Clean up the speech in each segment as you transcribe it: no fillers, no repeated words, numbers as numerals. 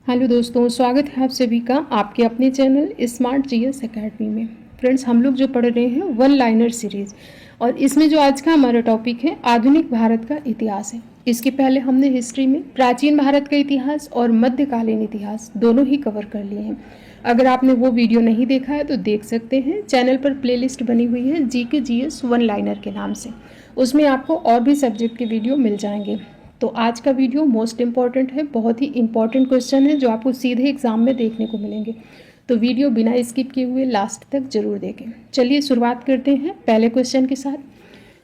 Hello दोस्तों, स्वागत है आप सभी का आपके अपने चैनल स्मार्ट जीएस एकेडमी में। फ्रेंड्स, हम लोग जो पढ़ रहे हैं वन लाइनर सीरीज, और इसमें जो आज का हमारा टॉपिक है आधुनिक भारत का इतिहास है। इसके पहले हमने हिस्ट्री में प्राचीन भारत का इतिहास और मध्यकालीन इतिहास दोनों ही कवर कर लिए हैं। अगर आपने वो वीडियो नहीं देखा है तो देख सकते हैं। चैनल पर प्लेलिस्ट बनी हुई है जीके जीएस वन लाइनर के नाम से, उसमें आपको और भी सब्जेक्ट के वीडियो मिल जाएंगे। तो आज का वीडियो मोस्ट इम्पॉर्टेंट है, बहुत ही इंपॉर्टेंट क्वेश्चन है जो आपको सीधे एग्जाम में देखने को मिलेंगे। तो वीडियो बिना स्किप किए हुए लास्ट तक जरूर देखें। चलिए शुरुआत करते हैं पहले क्वेश्चन के साथ।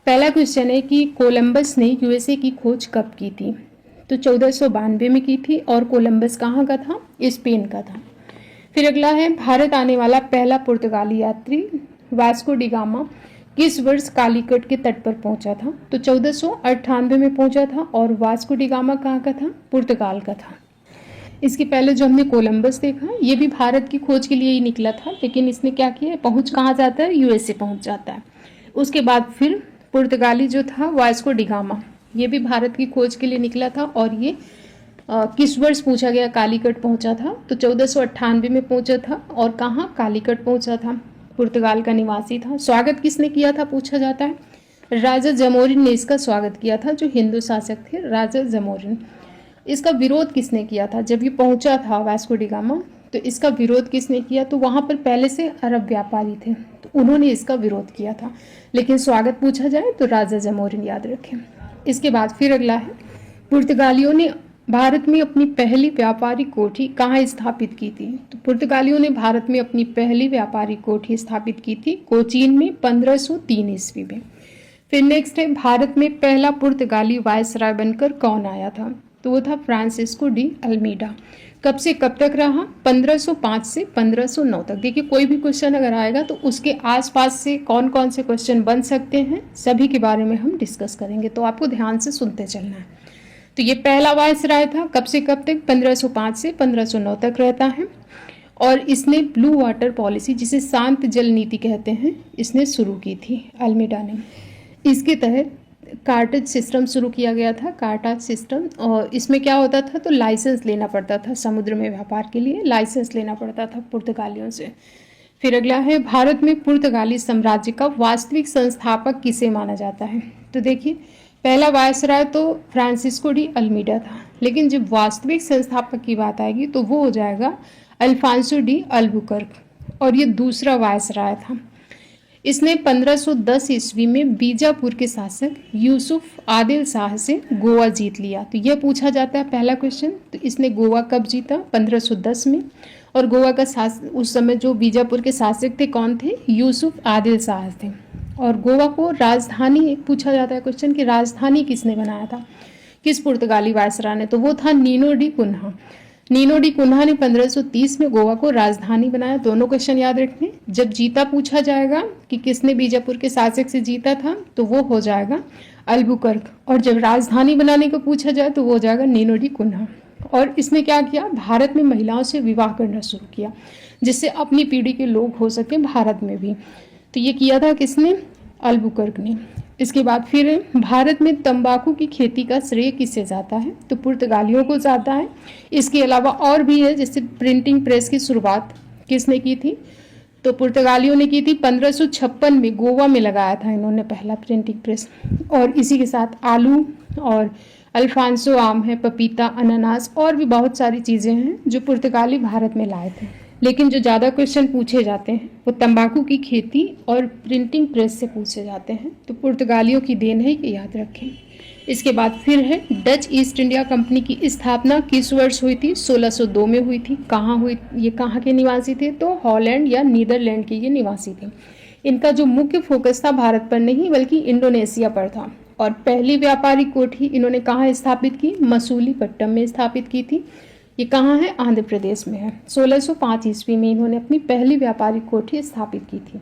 पहला क्वेश्चन है कि कोलंबस ने यूएसए की खोज कब की थी? तो 1492 में की थी। और कोलंबस कहाँ का था? स्पेन का था। फिर अगला है, भारत आने वाला पहला पुर्तगाली यात्री वास्को डी गामा किस वर्ष कालीकट के तट पर पहुंचा था? तो 1498 में पहुंचा था। और वास्को डी गामा कहाँ का था? पुर्तगाल का था। इसके पहले जो हमने कोलंबस देखा, ये भी भारत की खोज के लिए ही निकला था, लेकिन इसने क्या किया, पहुंच कहाँ जाता है? यूएसए पहुंच जाता है। उसके बाद फिर पुर्तगाली जो था वास्को डी गामा, ये भी भारत की खोज के लिए निकला था। और ये किस वर्ष पूछा गया? कालीकट पहुंचा था। तो 1498 में पहुंचा था। और कहाँ? कालीकट पहुंचा था। पुर्तगाल का निवासी था। स्वागत किसने किया था पूछा जाता है। राजा जमोरिन ने इसका स्वागत किया था, जो हिंदू शासक थे राजा जमोरिन। इसका विरोध किसने किया था? जब ये पहुंचा था वास्को डी गामा, तो इसका विरोध किसने किया? तो वहां पर पहले से अरब व्यापारी थे, तो उन्होंने इसका विरोध किया था। लेकिन स्वागत पूछा जाए तो राजा जमोरिन याद रखें। इसके बाद फिर अगला है, पुर्तगालियों ने भारत में अपनी पहली व्यापारिक कोठी कहाँ स्थापित की थी? तो पुर्तगालियों ने भारत में अपनी पहली व्यापारिक कोठी स्थापित की थी कोचीन में 1503 ईस्वी में। फिर नेक्स्ट है, भारत में पहला पुर्तगाली वायसराय बनकर कौन आया था? तो वो था फ्रांसिस्को डी अल्मीडा। कब से कब तक रहा? 1505 से 1509 तक। देखिए, कोई भी क्वेश्चन अगर आएगा तो उसके आसपास से कौन कौन से क्वेश्चन बन सकते हैं, सभी के बारे में हम डिस्कस करेंगे, तो आपको ध्यान से सुनते चलना है। तो ये पहला वायसराय था। कब से कब तक? 1505 से 1509 तक रहता है। और इसने ब्लू वाटर पॉलिसी, जिसे शांत जल नीति कहते हैं, इसने शुरू की थी अल्मीडा ने। इसके तहत कार्टेज सिस्टम शुरू किया गया था, कार्टाज सिस्टम। और इसमें क्या होता था, तो लाइसेंस लेना पड़ता था, समुद्र में व्यापार के लिए लाइसेंस लेना पड़ता था पुर्तगालियों से। फिर अगला है, भारत में पुर्तगाली साम्राज्य का वास्तविक संस्थापक किसे माना जाता है? तो देखिए, पहला वायसराय तो फ्रांसिस्को डी अल्मीडा था, लेकिन जब वास्तविक संस्थापक की बात आएगी तो वो हो जाएगा अल्फांसो डी अल्बुकर्क। और ये दूसरा वायसराय था। इसने 1510 ईस्वी में बीजापुर के शासक यूसुफ आदिल शाह से गोवा जीत लिया। तो यह पूछा जाता है पहला क्वेश्चन। तो इसने गोवा कब जीता? 1510 में। और गोवा का शासक उस समय जो बीजापुर के शासक थे कौन थे? यूसुफ आदिल शाह थे। और गोवा को राजधानी पूछा जाता है क्वेश्चन कि राजधानी किसने बनाया था, किस पुर्तगाली वायसराय ने? तो वो था Nuno da Cunha. Nuno da Cunha ने 1530 में गोवा को राजधानी बनाया। दोनों क्वेश्चन याद रखने। जब जीता पूछा जाएगा कि किसने बीजापुर के शासक से जीता था, तो वो हो जाएगा अल्बुकर्क। और जब राजधानी बनाने को पूछा जाए तो वो हो जाएगा नीनो डी कुन्हा। और इसने क्या किया? भारत में महिलाओं से विवाह करना शुरू किया, जिससे अपनी पीढ़ी के लोग हो सके भारत में भी। तो ये किया था किसने? अल्बुकर्क ने। इसके बाद फिर भारत में तंबाकू की खेती का श्रेय किससे जाता है? तो पुर्तगालियों को जाता है। इसके अलावा और भी है, जैसे प्रिंटिंग प्रेस की शुरुआत किसने की थी? तो पुर्तगालियों ने की थी। 1556 में गोवा में लगाया था इन्होंने पहला प्रिंटिंग प्रेस। और इसी के साथ आलू और अल्फांसो आम है, पपीता, अनानास और भी बहुत सारी चीज़ें हैं जो पुर्तगाली भारत में लाए थे। लेकिन जो ज़्यादा क्वेश्चन पूछे जाते हैं वो तंबाकू की खेती और प्रिंटिंग प्रेस से पूछे जाते हैं। तो पुर्तगालियों की देन है, ये याद रखें। इसके बाद फिर है, डच ईस्ट इंडिया कंपनी की स्थापना किस वर्ष हुई थी? 1602 में हुई थी। कहाँ हुई? ये कहाँ के निवासी थे? तो हॉलैंड या नीदरलैंड के ये निवासी थे। इनका जो मुख्य फोकस था भारत पर नहीं बल्कि इंडोनेशिया पर था। और पहली व्यापारिक कोठी इन्होंने कहाँ स्थापित की? मसूलीपट्टनम में स्थापित की थी। ये कहाँ है? आंध्र प्रदेश में है। 1605 ईस्वी में इन्होंने अपनी पहली व्यापारिक कोठी स्थापित की थी।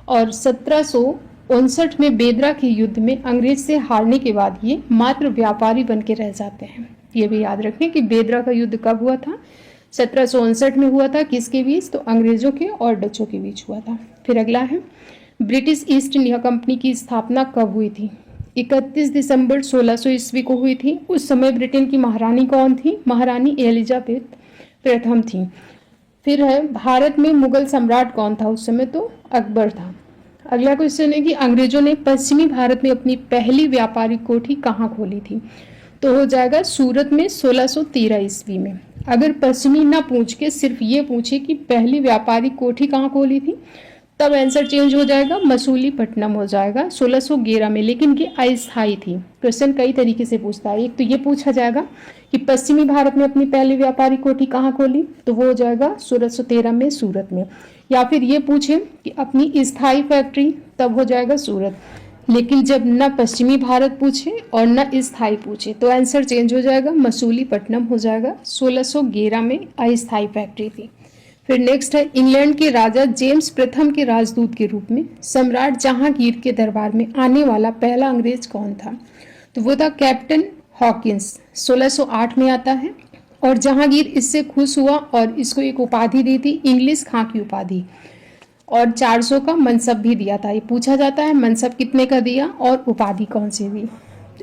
और 1759 में बेदरा के युद्ध में अंग्रेज से हारने के बाद ये मात्र व्यापारी बन के रह जाते हैं। ये भी याद रखें कि बेदरा का युद्ध कब हुआ था? 1759 में हुआ था। किसके बीच? तो अंग्रेजों के और डचों के बीच हुआ था। फिर अगला है, ब्रिटिश ईस्ट इंडिया कंपनी की स्थापना कब हुई थी? 31 दिसंबर 1600 ईस्वी को हुई थी। उस समय ब्रिटेन की महारानी कौन थी? महारानी एलिजाबेथ प्रथम थी। फिर है भारत में मुगल सम्राट कौन था उस समय? तो अकबर था। अगला क्वेश्चन है कि अंग्रेजों ने पश्चिमी भारत में अपनी पहली व्यापारिक कोठी कहाँ खोली थी? तो हो जाएगा सूरत में 1613 ईस्वी में। अगर पश्चिमी ना पूछ के सिर्फ ये पूछे कि पहली व्यापारिक कोठी कहाँ खोली थी, तब आंसर चेंज हो जाएगा, मसूलीपट्टनम हो जाएगा 1611 में। लेकिन ये अस्थायी थी। क्वेश्चन कई तरीके से पूछता है। एक तो ये पूछा जाएगा कि पश्चिमी भारत में अपनी पहली व्यापारिक कोठी कहाँ खोली, तो वो हो जाएगा 1613 में सूरत में। या फिर ये पूछे कि अपनी स्थायी फैक्ट्री, तब हो जाएगा सूरत। लेकिन जब न पश्चिमी भारत पूछे और न स्थायी पूछे तो आंसर चेंज हो जाएगा, मसूलीपट्टनम हो जाएगा। 1611 में अस्थायी फैक्ट्री थी। फिर नेक्स्ट है इंग्लैंड के राजा जेम्स प्रथम के राजदूत के रूप में सम्राट जहांगीर के दरबार में आने वाला पहला अंग्रेज कौन था? तो वो था कैप्टन हॉकिंस। 1608 में आता है और जहांगीर इससे खुश हुआ और इसको एक उपाधि दी थी, इंग्लिश खां की उपाधि, और 400 का मनसब भी दिया था। ये पूछा जाता है मनसब कितने का दिया और उपाधि कौन सी दी।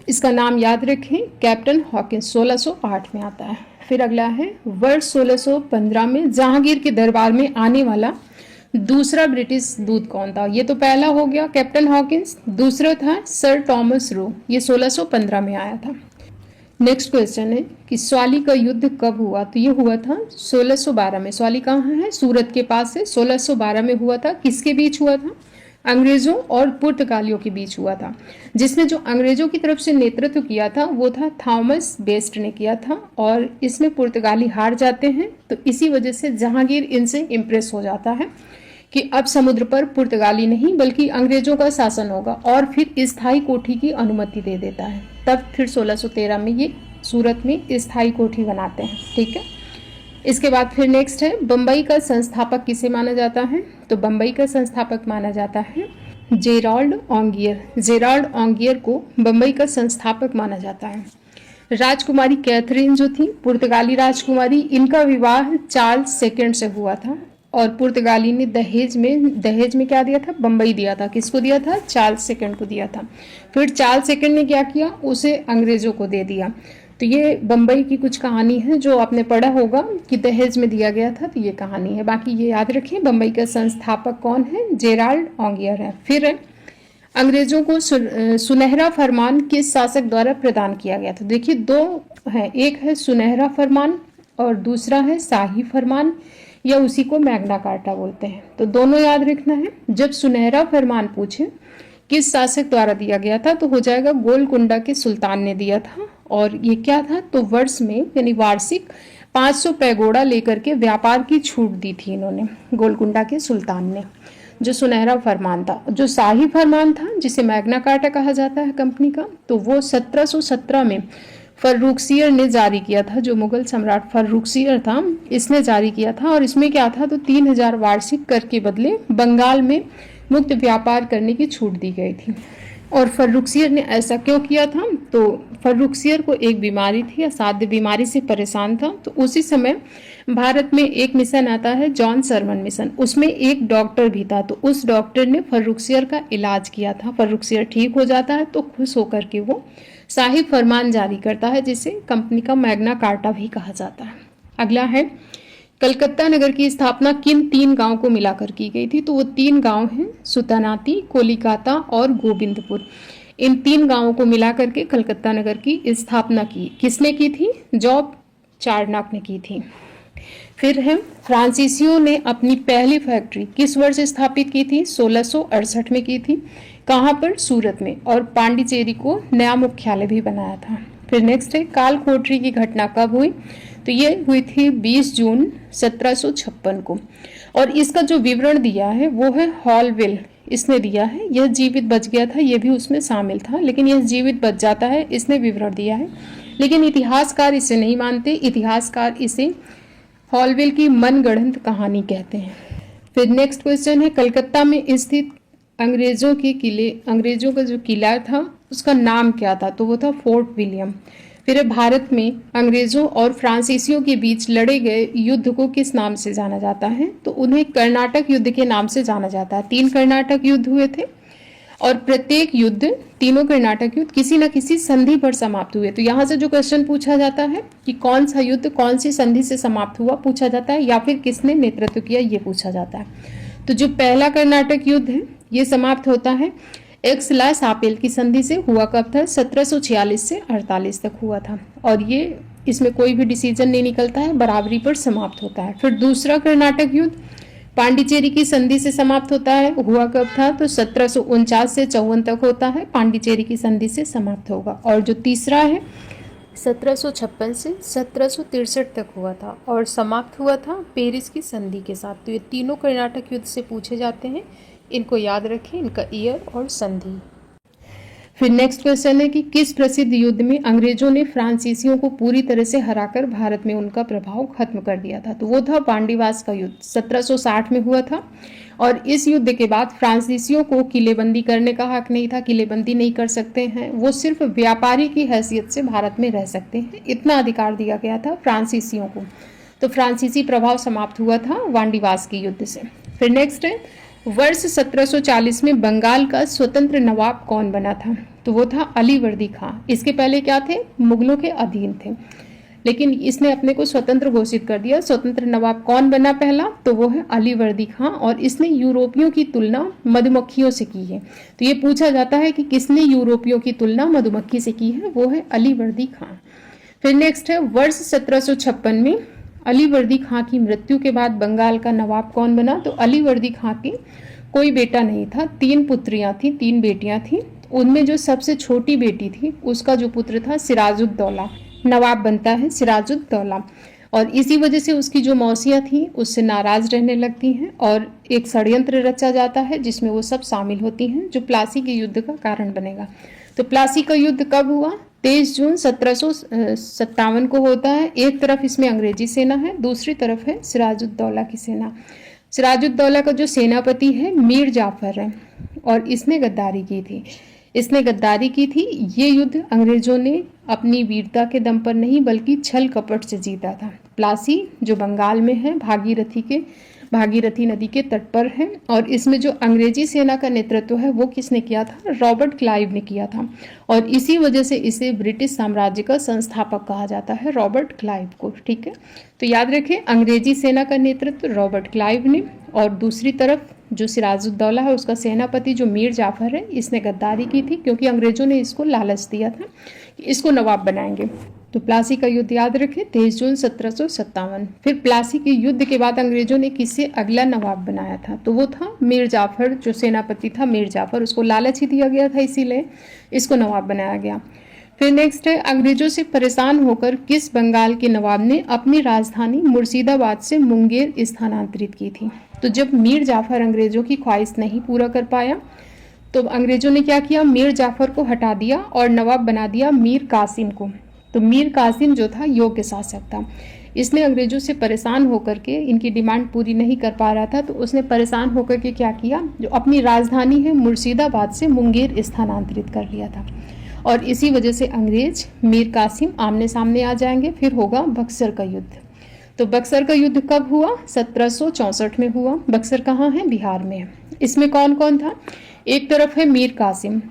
इसका नाम याद रखें, कैप्टन हॉकिंस। 1608 में आता है। फिर अगला है वर्ष 1615 में जहांगीर के दरबार में आने वाला दूसरा ब्रिटिश दूत कौन था? ये तो पहला हो गया कैप्टन हॉकिंस, दूसरा था सर टॉमस रो, ये 1615 में आया था। नेक्स्ट क्वेश्चन है कि स्वाली का युद्ध कब हुआ? तो ये हुआ था 1612 में। स्वाली कहाँ है? सूरत के पास है। 1612 में हुआ था। किसके बीच हुआ था? अंग्रेजों और पुर्तगालियों के बीच हुआ था, जिसमें जो अंग्रेजों की तरफ से नेतृत्व किया था वो था थॉमस बेस्ट ने किया था, और इसमें पुर्तगाली हार जाते हैं। तो इसी वजह से जहांगीर इनसे इम्प्रेस हो जाता है कि अब समुद्र पर पुर्तगाली नहीं बल्कि अंग्रेजों का शासन होगा, और फिर स्थायी कोठी की अनुमति दे देता है। तब फिर 1613 में ये सूरत में स्थायी कोठी बनाते हैं। ठीक है। इसके बाद फिर नेक्स्ट है बम्बई का संस्थापक किसे माना जाता है? तो बम्बई का संस्थापक माना जाता है जेराल्ड ऑन्गियर। जेराल्ड ऑन्गियर को बम्बई का संस्थापक माना जाता है। राजकुमारी कैथरीन जो थी पुर्तगाली राजकुमारी, इनका विवाह चार्ल्स सेकंड से हुआ था, और पुर्तगाली ने दहेज में क्या दिया था? बम्बई दिया था। किसको दिया था? चार्ल्स सेकंड को दिया था। फिर चार्ल्स सेकंड ने क्या किया? उसे अंग्रेजों को दे दिया। तो ये बम्बई की कुछ कहानी है जो आपने पढ़ा होगा कि दहेज में दिया गया था, तो ये कहानी है। बाकी ये याद रखें, बम्बई का संस्थापक कौन है? जेराल्ड ऑन्गियर है। फिर अंग्रेजों को सुनहरा फरमान किस शासक द्वारा प्रदान किया गया था? देखिए दो है, एक है सुनहरा फरमान और दूसरा है शाही फरमान, या उसी को मैग्ना कार्टा बोलते हैं। तो दोनों याद रखना है। जब सुनहरा फरमान पूछे किस शासक द्वारा दिया गया था, तो हो जाएगा गोलकुंडा के सुल्तान ने दिया था। और ये क्या था? तो वर्ष में यानी वार्षिक 500 पैगोडा लेकर के व्यापार की छूट दी थी इन्होंने, गोलकुंडा के सुल्तान ने, जो सुनहरा फरमान था। जो शाही फरमान था जिसे मैग्ना कार्टा कहा जाता है कंपनी का, तो वो 1717 में फर्रुखसियर ने जारी किया था। जो मुगल सम्राट फर्रुखसियर था, इसने जारी किया था। और इसमें क्या था? तो 3000 वार्षिक कर के बदले बंगाल में मुक्त व्यापार करने की छूट दी गई थी। और फर्रुखसियर ने ऐसा क्यों किया था? तो फर्रुखसियर को एक बीमारी थी, असाध्य बीमारी से परेशान था। तो उसी समय भारत में एक मिशन आता है, जॉन सरमन मिशन। उसमें एक डॉक्टर भी था, तो उस डॉक्टर ने फर्रुखसियर का इलाज किया था। फर्रुखसियर ठीक हो जाता है तो खुश होकर के वो शाही फरमान जारी करता है, जिसे कंपनी का मैग्ना कार्टा भी कहा जाता है। अगला है कलकत्ता नगर की स्थापना किन 3 गांव को मिलाकर की गई थी? तो वो 3 गांव हैं, सुतानाती, कोलिकाता और गोविंदपुर। इन 3 गांवों को मिलाकर के कलकत्ता नगर की स्थापना की। किसने की थी? जॉब चार्नक ने की थी। फिर है फ्रांसीसियों ने अपनी पहली फैक्ट्री किस वर्ष स्थापित की थी? 1668 में की थी। कहाँ पर? सूरत में। और पांडिचेरी को नया मुख्यालय भी बनाया था। फिर नेक्स्ट है कालकोठरी की घटना कब हुई? तो ये हुई थी 20 जून 1756 को। और इसका जो विवरण दिया है वो है हॉलवेल, इसने दिया है। यह जीवित बच गया था, यह भी उसमें शामिल था, लेकिन यह जीवित बच जाता है, इसने विवरण दिया है। लेकिन इतिहासकार इसे नहीं मानते। इतिहासकार इसे हॉलवेल की मनगढ़ंत कहानी कहते हैं। फिर नेक्स्ट क्वेश्चन है कलकत्ता में स्थित अंग्रेजों का जो किला था उसका नाम क्या था? तो वो था फोर्ट विलियम। फिर भारत में अंग्रेजों और फ्रांसीसियों के बीच लड़े गए युद्ध को किस नाम से जाना जाता है? तो उन्हें कर्नाटक युद्ध के नाम से जाना जाता है। 3 कर्नाटक युद्ध हुए थे, और प्रत्येक युद्ध, तीनों कर्नाटक युद्ध किसी न किसी संधि पर समाप्त हुए। तो यहाँ से जो क्वेश्चन पूछा जाता है कि कौन सा युद्ध कौन सी संधि से समाप्त हुआ पूछा जाता है, या फिर किसने नेतृत्व किया ये पूछा जाता है। तो जो पहला कर्नाटक युद्ध है ये समाप्त होता है एक्स-ला-सापेल की संधि से। हुआ कब था? 1746 से 48 तक हुआ था, और ये इसमें कोई भी डिसीजन नहीं निकलता है, बराबरी पर समाप्त होता है। फिर दूसरा कर्नाटक युद्ध पांडिचेरी की संधि से समाप्त होता है। हुआ कब था? तो 1749 से 54 तक होता है, पांडिचेरी की संधि से समाप्त होगा। और जो तीसरा है 1756 से 1763 तक हुआ था और समाप्त हुआ था पेरिस की संधि के साथ। तो ये तीनों कर्नाटक युद्ध से पूछे जाते हैं, इनको याद रखें, इनका ईयर और संधि। फिर नेक्स्ट क्वेश्चन है कि किस प्रसिद्ध युद्ध में अंग्रेजों ने फ्रांसीसियों को पूरी तरह से हराकर भारत में उनका प्रभाव खत्म कर दिया था? तो वो था बांडीवास का युद्ध, 1760 में हुआ था। और इस युद्ध के बाद फ्रांसीसियों को किलेबंदी करने का हक नहीं था, किलेबंदी नहीं कर सकते हैं, वो सिर्फ व्यापारी की हैसियत से भारत में रह सकते हैं, इतना अधिकार दिया गया था फ्रांसीसियों को। तो फ्रांसीसी प्रभाव समाप्त हुआ था वांडीवास के युद्ध से। फिर नेक्स्ट है वर्ष 1740 में बंगाल का स्वतंत्र नवाब कौन बना था? तो वो था अलीवर्दी खां। इसके पहले क्या थे? मुगलों के अधीन थे, लेकिन इसने अपने को स्वतंत्र घोषित कर दिया। स्वतंत्र नवाब कौन बना पहला? तो वो है अलीवर्दी खां, और इसने यूरोपियों की तुलना मधुमक्खियों से की है। तो ये पूछा जाता है कि किसने यूरोपियों की तुलना मधुमक्खी से की है? वो है अलीवर्दी खां। फिर नेक्स्ट है वर्ष 1756 में अलीवर्दी खां की मृत्यु के बाद बंगाल का नवाब कौन बना? तो अलीवर्दी खां के कोई बेटा नहीं था, 3 पुत्रियां थी, 3 बेटियां थी। उनमें जो सबसे छोटी बेटी थी उसका जो पुत्र था सिराजुद्दौला, नवाब बनता है सिराजुद्दौला। और इसी वजह से उसकी जो मौसियाँ थी उससे नाराज रहने लगती हैं और एक षड्यंत्र रचा जाता है जिसमें वो सब शामिल होती हैं, जो प्लासी के युद्ध का कारण बनेगा। तो प्लासी का युद्ध कब हुआ? 23 जून 1757 को होता है। एक तरफ इसमें अंग्रेजी सेना है, दूसरी तरफ है सिराजुद्दौला की सेना। सिराजुद्दौला का जो सेनापति है मीर जाफर है, और इसने गद्दारी की थी। ये युद्ध अंग्रेजों ने अपनी वीरता के दम पर नहीं बल्कि छल कपट से जीता था। प्लासी जो बंगाल में है, भागीरथी नदी के तट पर है, और इसमें जो अंग्रेजी सेना का नेतृत्व है वो किसने किया था? रॉबर्ट क्लाइव ने किया था, और इसी वजह से इसे ब्रिटिश साम्राज्य का संस्थापक कहा जाता है, रॉबर्ट क्लाइव को। ठीक है, तो याद रखें अंग्रेजी सेना का नेतृत्व रॉबर्ट क्लाइव ने, और दूसरी तरफ जो सिराजुद्दौला है उसका सेनापति जो मीर जाफर है, इसने गद्दारी की थी क्योंकि अंग्रेजों ने इसको लालच दिया था कि इसको नवाब बनाएंगे। तो प्लासी का युद्ध याद रखें, 23 जून 1757। फिर प्लासी के युद्ध के बाद अंग्रेजों ने किसे अगला नवाब बनाया था? तो वो था मीर जाफर, जो सेनापति था मीर जाफर, उसको लालच ही दिया गया था, इसीलिए इसको नवाब बनाया गया। फिर नेक्स्ट है अंग्रेजों से परेशान होकर किस बंगाल के नवाब ने अपनी राजधानी मुर्शिदाबाद से मुंगेर स्थानांतरित की थी? तो जब मीर जाफर अंग्रेजों की ख्वाहिश नहीं पूरा कर पाया तो अंग्रेजों ने क्या किया? मीर जाफर को हटा दिया और नवाब बना दिया मीर कासिम को। तो मीर कासिम जो था योग्य शासक था, इसने अंग्रेजों से परेशान होकर के इनकी डिमांड पूरी नहीं कर पा रहा था, तो उसने परेशान होकर के क्या किया? जो अपनी राजधानी है मुर्शिदाबाद से मुंगेर स्थानांतरित कर लिया था, और इसी वजह से अंग्रेज मीर कासिम आमने सामने आ जाएंगे। फिर होगा बक्सर का युद्ध। तो बक्सर का युद्ध कब हुआ? 1764 में हुआ। बक्सर कहाँ है? बिहार में है। इसमें कौन कौन था? एक तरफ है मीर कासिम,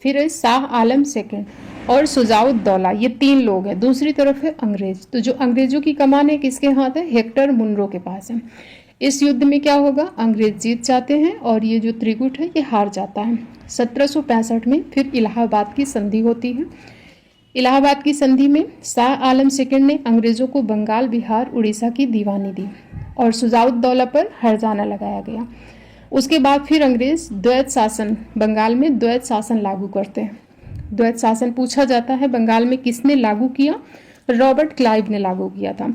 फिर है शाह आलम सेकंड और शुजाउद्दौला, ये 3 लोग हैं। दूसरी तरफ है अंग्रेज। तो जो अंग्रेजों की कमान है किसके हाथ है? हेक्टर मुनरो के पास है। इस युद्ध में क्या होगा? अंग्रेज जीत जाते हैं और ये जो त्रिगुट है ये हार जाता है। 1765 में फिर इलाहाबाद की संधि होती है। इलाहाबाद की संधि में शाह आलम सेकंड ने अंग्रेजों को बंगाल, बिहार, उड़ीसा की दीवानी दी और शुजाउद्दौला पर हर्जाना लगाया गया। उसके बाद फिर अंग्रेज द्वैत शासन, बंगाल में द्वैत शासन लागू करते हैं। द्वैत शासन पूछा जाता है बंगाल में किसने लागू किया? रॉबर्ट क्लाइव ने लागू किया था।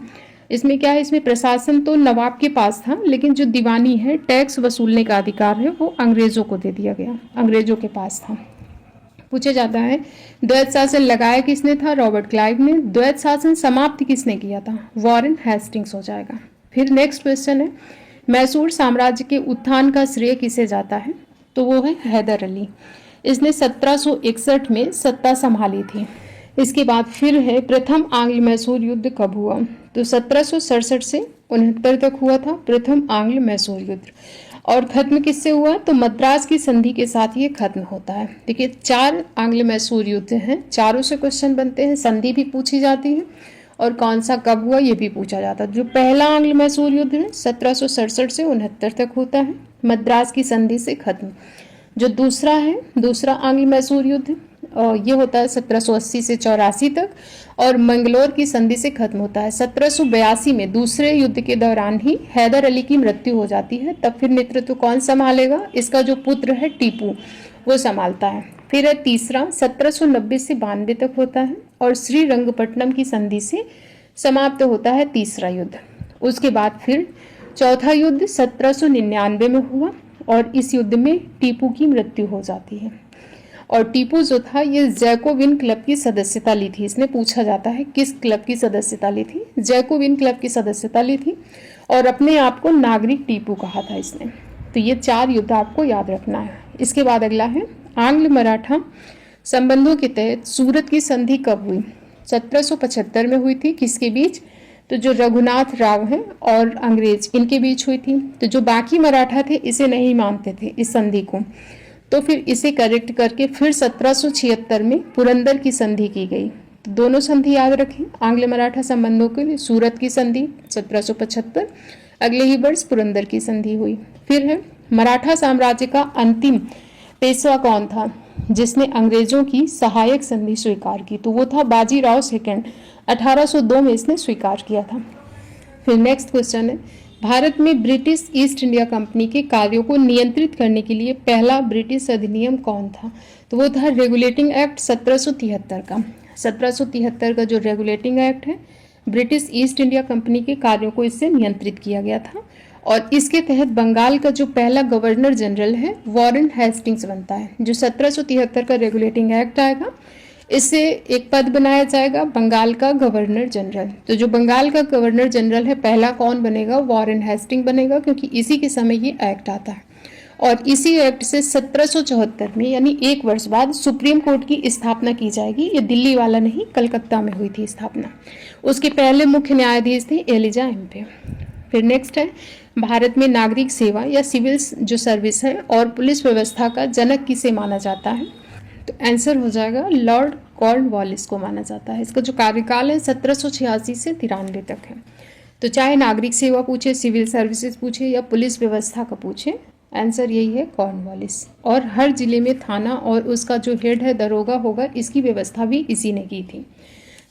इसमें क्या है? इसमें प्रशासन तो नवाब के पास था, लेकिन जो दीवानी है, टैक्स वसूलने का अधिकार है, वो अंग्रेजों को दे दिया गया, अंग्रेजों के पास था। पूछा जाता है द्वैत शासन लगाया किसने था? रॉबर्ट क्लाइव ने। द्वैत शासन समाप्त किसने किया था? वॉरेन हेस्टिंग्स हो जाएगा। फिर नेक्स्ट क्वेश्चन है मैसूर साम्राज्य के उत्थान का श्रेय किसे जाता है? तो वो है हैदर अली। इसने 1761 में सत्ता संभाली थी। इसके बाद फिर है प्रथम आंग्ल मैसूर युद्ध कब हुआ? तो 1767 से 69 तक हुआ था प्रथम आंग्ल मैसूर युद्ध। और खत्म किससे हुआ? तो मद्रास की संधि के साथ ये खत्म होता है। देखिए 4 आंग्ल मैसूर युद्ध हैं, चारों से क्वेश्चन बनते हैं, संधि भी पूछी जाती है और कौन सा कब हुआ ये भी पूछा जाता है। जो पहला आंग्ल मैसूर युद्ध है 1767 से 69 तक होता है, मद्रास की संधि से खत्म। जो दूसरा है, दूसरा आंग्ल मैसूर युद्ध ये होता है 1780 से 84 तक और मंगलोर की संधि से खत्म होता है। 1782 में दूसरे युद्ध के दौरान ही हैदर अली की मृत्यु हो जाती है। तब फिर नेतृत्व कौन संभालेगा? इसका जो पुत्र है टीपू वो संभालता है। फिर है तीसरा 1790 से 92 तक होता है और श्रीरंगपट्टनम की संधि से समाप्त होता है तीसरा युद्ध। उसके बाद फिर चौथा युद्ध 1799 में हुआ और इस युद्ध में टीपू की मृत्यु हो जाती है। और टीपू जो था ये जैकोबिन क्लब की सदस्यता ली थी। इसने पूछा जाता है किस क्लब की सदस्यता ली थी? जैकोबिन क्लब की सदस्यता ली थी और अपने आप को नागरिक टीपू कहा था इसने। तो ये 4 युद्ध आपको याद रखना है। इसके बाद अगला है आंग्ल मराठा संबंधों के तहत सूरत की संधि कब हुई? 1775 में हुई थी। किसके बीच? तो जो रघुनाथ राव हैं और अंग्रेज इनके बीच हुई थी। तो जो बाकी मराठा थे इसे नहीं मानते थे इस संधि को, तो फिर इसे करेक्ट करके फिर 1776 में पुरंदर की संधि की गई। तो दोनों संधि याद रखें आंग्ल मराठा संबंधों के लिए। सूरत की संधि 1775, अगले ही वर्ष पुरंदर की संधि हुई। फिर है मराठा साम्राज्य का अंतिम पेशवा कौन था जिसने अंग्रेजों की सहायक संधि स्वीकार की? तो वो था बाजीराव सेकंड। 1802 में इसने स्वीकार किया था। फिर नेक्स्ट क्वेश्चन है भारत में ब्रिटिश ईस्ट इंडिया कंपनी के कार्यों को नियंत्रित करने के लिए पहला ब्रिटिश अधिनियम कौन था? तो वो था रेगुलेटिंग एक्ट 1773 का। 1773 का जो रेगुलेटिंग एक्ट है ब्रिटिश ईस्ट इंडिया कंपनी के कार्यों को इससे नियंत्रित किया गया था और इसके तहत बंगाल का जो पहला गवर्नर जनरल है वॉरेन हेस्टिंग्स बनता है। जो 1773 का रेगुलेटिंग एक्ट आएगा इससे एक पद बनाया जाएगा बंगाल का गवर्नर जनरल। तो जो बंगाल का गवर्नर जनरल है पहला कौन बनेगा? वॉरेन हेस्टिंग बनेगा, क्योंकि इसी के समय ये एक्ट आता है। और इसी एक्ट से 1774 में यानी 1 वर्ष बाद सुप्रीम कोर्ट की स्थापना की जाएगी। ये दिल्ली वाला नहीं, कलकत्ता में हुई थी स्थापना। उसके पहले मुख्य न्यायाधीश थे एलिजा एम्पे। फिर नेक्स्ट है भारत में नागरिक सेवा या सिविल जो सर्विस है और पुलिस व्यवस्था का जनक किसे माना जाता है? तो आंसर हो जाएगा लॉर्ड कॉर्नवालिस को माना जाता है। इसका जो कार्यकाल है 1786 से 93 तक है। तो चाहे नागरिक सेवा पूछे, सिविल सर्विसेज पूछे या पुलिस व्यवस्था का पूछे, आंसर यही है कॉर्नवालिस। और हर जिले में थाना और उसका जो हेड है दरोगा होगा, इसकी व्यवस्था भी इसी ने की थी।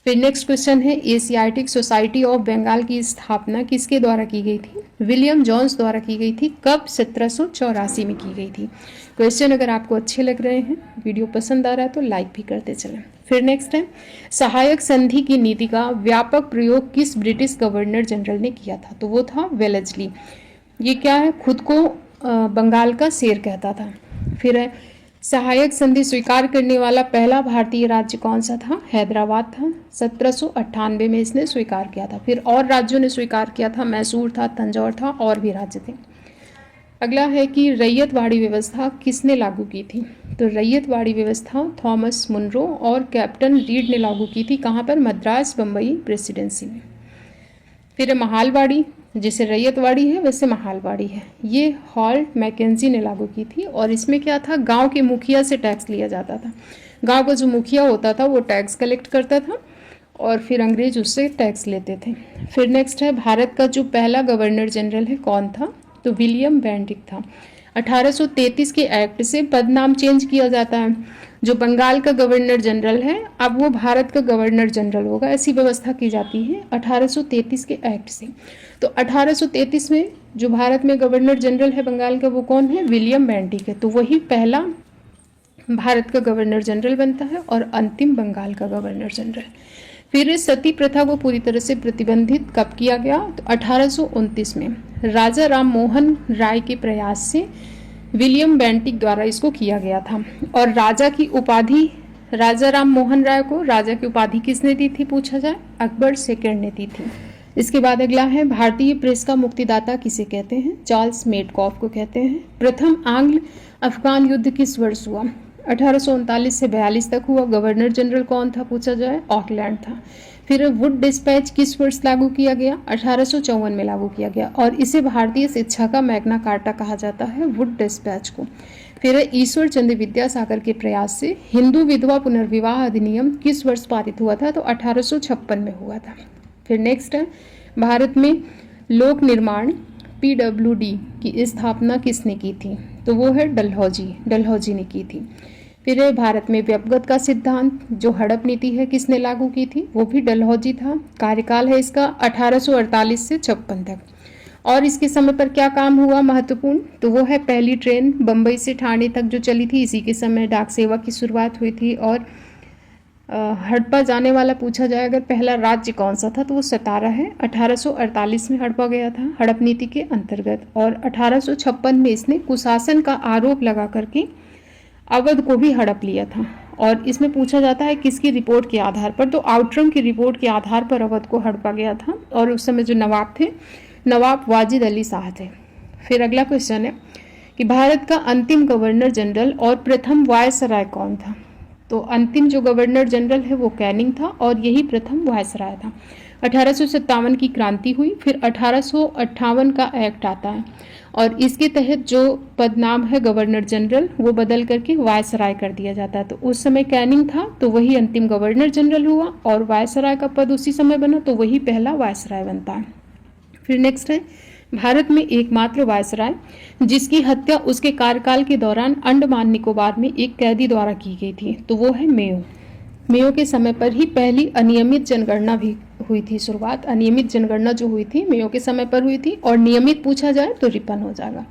फिर नेक्स्ट क्वेश्चन है एशियाटिक सोसाइटी ऑफ बंगाल की स्थापना किसके द्वारा की गई थी? विलियम जोन्स द्वारा की गई थी। कब? 1784 में की गई थी। क्वेश्चन अगर आपको अच्छे लग रहे हैं, वीडियो पसंद आ रहा है तो लाइक भी करते चलें। फिर नेक्स्ट है सहायक संधि की नीति का व्यापक प्रयोग किस ब्रिटिश गवर्नर जनरल ने किया था? तो वो था वेलेस्ली। ये क्या है? खुद को बंगाल का शेर कहता था। फिर है सहायक संधि स्वीकार करने वाला पहला भारतीय राज्य कौन सा था? हैदराबाद था। 1798 में इसने स्वीकार किया था। फिर और राज्यों ने स्वीकार किया था, मैसूर था, तंजौर था, और भी राज्य थे। अगला है कि रैयतवाड़ी व्यवस्था किसने लागू की थी? तो रैयतवाड़ी व्यवस्था थॉमस मुनरो और कैप्टन रीड ने लागू की थी। कहाँ पर? मद्रास बम्बई प्रेसिडेंसी में। फिर महालवाड़ी, जैसे रैयतवाड़ी है वैसे महालवाड़ी है, ये हॉल्ट मैकेंजी ने लागू की थी। और इसमें क्या था? गांव के मुखिया से टैक्स लिया जाता था। गांव का जो मुखिया होता था वो टैक्स कलेक्ट करता था और फिर अंग्रेज उससे टैक्स लेते थे। फिर नेक्स्ट है भारत का जो पहला गवर्नर जनरल है कौन था? तो विलियम बेंटिक था। 1833 के एक्ट से पद नाम चेंज किया जाता है। जो बंगाल का गवर्नर जनरल है अब वो भारत का गवर्नर जनरल होगा, ऐसी व्यवस्था की जाती है 1833 के एक्ट से। तो 1833 में जो भारत में गवर्नर जनरल है बंगाल का वो कौन है? विलियम बेंटिक है। तो वही पहला भारत का गवर्नर जनरल बनता है और अंतिम बंगाल का गवर्नर जनरल। फिर सती प्रथा को पूरी तरह से प्रतिबंधित कब किया गया? तो 1829 में राजा राम मोहन राय के प्रयास से विलियम बेंटिक द्वारा इसको किया गया था। और राजा की उपाधि, राजा राम मोहन राय को राजा की उपाधि किसने दी थी पूछा जाए? अकबर सेकंड ने दी थी। इसके बाद अगला है भारतीय प्रेस का मुक्तिदाता किसे कहते हैं? चार्ल्स मेडकॉफ को कहते हैं। प्रथम आंग्ल अफगान युद्ध किस वर्ष हुआ? 1839 से 42 तक हुआ। गवर्नर जनरल कौन था पूछा जाए? ऑकलैंड था। फिर वुड डिस्पैच किस वर्ष लागू किया गया? 1854 में लागू किया गया और इसे भारतीय शिक्षा का मैग्ना कार्टा कहा जाता है, वुड डिस्पैच को। फिर ईश्वर चंद्र विद्यासागर के प्रयास से हिंदू विधवा पुनर्विवाह अधिनियम किस वर्ष पारित हुआ था? तो 1856 में हुआ था। फिर नेक्स्ट है, भारत में लोक निर्माण PWD की स्थापना किसने की थी? तो वो है डलहौजी ने की थी। फिर है, भारत में व्यपगत का सिद्धांत जो हड़प नीति है किसने लागू की थी? वो भी डलहौजी था। कार्यकाल है इसका 1848 से 56 तक। और इसके समय पर क्या काम हुआ महत्वपूर्ण? तो वो है पहली ट्रेन बम्बई से ठाणे तक जो चली थी, इसी के समय डाक सेवा की शुरुआत हुई थी। और हड़प्पा जाने वाला पूछा जाए अगर पहला राज्य कौन सा था तो वो सतारा है। 1848 में हड़प्पा गया था हड़प नीति के अंतर्गत। और 1856 में इसने कुशासन का आरोप लगा करके अवध को भी हड़प लिया था। और इसमें पूछा जाता है किसकी रिपोर्ट के आधार पर? तो आउटरम की रिपोर्ट के आधार पर अवध को हड़पा गया था। और उस समय जो नवाब थे, नवाब वाजिद अली शाह थे। फिर अगला क्वेश्चन है कि भारत का अंतिम गवर्नर जनरल और प्रथम वायसराय कौन था? तो अंतिम जो गवर्नर जनरल है वो कैनिंग था और यही प्रथम वायसराय था। 1857 की क्रांति हुई, फिर 1858 का एक्ट आता है और इसके तहत जो पद नाम है गवर्नर जनरल वो बदल करके वायसराय कर दिया जाता है। तो उस समय कैनिंग था तो वही अंतिम गवर्नर जनरल हुआ और वायसराय का पद उसी समय बना तो वही पहला वायसराय बनता है। फिर नेक्स्ट है, भारत में एकमात्र वायसराय जिसकी हत्या उसके कार्यकाल के दौरान अंडमान निकोबार में एक कैदी द्वारा की गई थी तो वो है मेयो के समय पर ही पहली अनियमित जनगणना भी हुई थी। शुरुआत अनियमित जनगणना जो हुई थी मेयो के समय पर हुई थी और नियमित पूछा जाए तो रिपन हो जाएगा।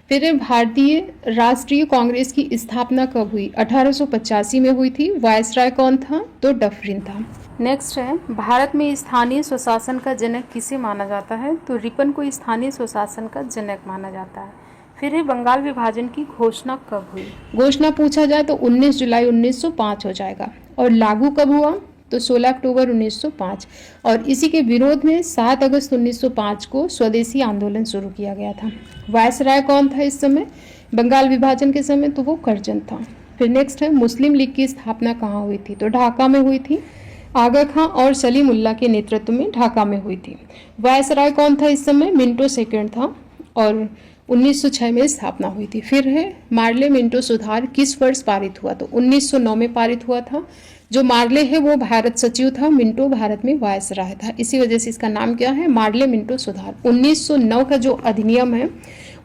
फिर भारतीय राष्ट्रीय कांग्रेस की स्थापना कब हुई? 1885 में हुई थी। वायसराय कौन था? तो डफरिन था। नेक्स्ट है, भारत में स्थानीय स्वशासन का जनक किसे माना जाता है? तो रिपन को स्थानीय स्वशासन का जनक माना जाता है। फिर है, बंगाल विभाजन की घोषणा कब हुई? घोषणा पूछा जाए तो 19 जुलाई 1905 हो जाएगा। और लागू कब हुआ? तो 16 अक्टूबर 1905। और इसी के विरोध में 7 अगस्त 1905 को स्वदेशी आंदोलन शुरू किया गया था। वायसराय कौन था इस समय बंगाल विभाजन के समय? तो वो करजन था। फिर नेक्स्ट है, मुस्लिम लीग की स्थापना कहाँ हुई थी? तो ढाका में हुई थी। आगा खां और सलीमुल्लाह के नेतृत्व में ढाका में हुई थी। वायसराय कौन था इस समय? मिंटो सेकंड था और 1906 में स्थापना हुई थी। फिर है, मार्ले मिंटो सुधार किस वर्ष पारित हुआ? तो 1909 में पारित हुआ था। जो मार्ले है वो भारत सचिव था, मिंटो भारत में वायसराय था, इसी वजह से इसका नाम क्या है? मार्ले मिंटो सुधार। 1909 का जो अधिनियम है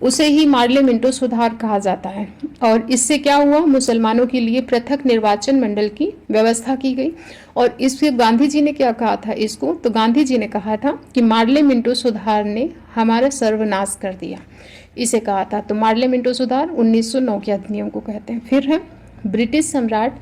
उसे ही मार्ले मिंटो सुधार कहा जाता है। और इससे क्या हुआ? मुसलमानों के लिए पृथक निर्वाचन मंडल की व्यवस्था की गई। और इससे गांधी जी ने क्या कहा था इसको? तो गांधी जी ने कहा था कि मार्ले मिंटो सुधार ने हमारा सर्वनाश कर दिया, इसे कहा था। तो मार्ले मिंटो सुधार 1909 के अधिनियम को कहते हैं। फिर है, ब्रिटिश सम्राट